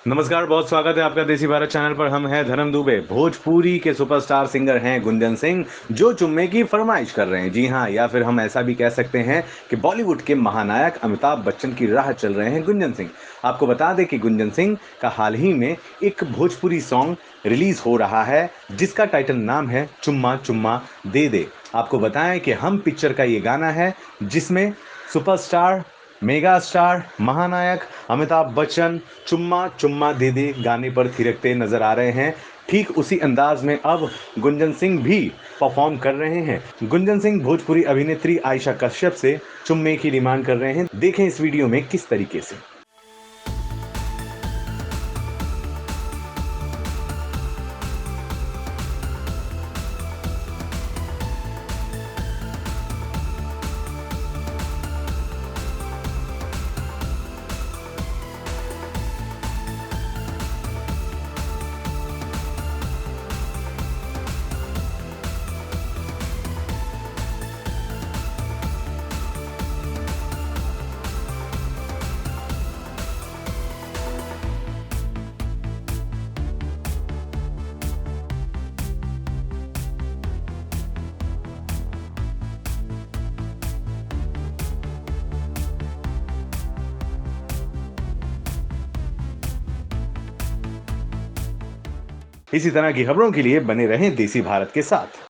नमस्कार, बहुत स्वागत है आपका देसी भारत चैनल पर। हम हैं धर्म दुबे। भोजपुरी के सुपरस्टार सिंगर हैं गुंजन सिंह, जो चुम्मे की फरमाइश कर रहे हैं। जी हाँ, या फिर हम ऐसा भी कह सकते हैं कि बॉलीवुड के महानायक अमिताभ बच्चन की राह चल रहे हैं गुंजन सिंह। आपको बता दें कि गुंजन सिंह का हाल ही में एक भोजपुरी सॉन्ग रिलीज हो रहा है, जिसका टाइटल नाम है चुम्मा चुम्मा दे दे। आपको बताएं कि हम पिक्चर का ये गाना है, जिसमें सुपरस्टार, मेगा स्टार, महानायक अमिताभ बच्चन चुम्मा चुम्मा दे दे गाने पर थिरकते नजर आ रहे हैं। ठीक उसी अंदाज में अब गुंजन सिंह भी परफॉर्म कर रहे हैं। गुंजन सिंह भोजपुरी अभिनेत्री आयशा कश्यप से चुम्मे की डिमांड कर रहे हैं। देखें इस वीडियो में किस तरीके से। इसी तरह की खबरों के लिए बने रहें देसी भारत के साथ।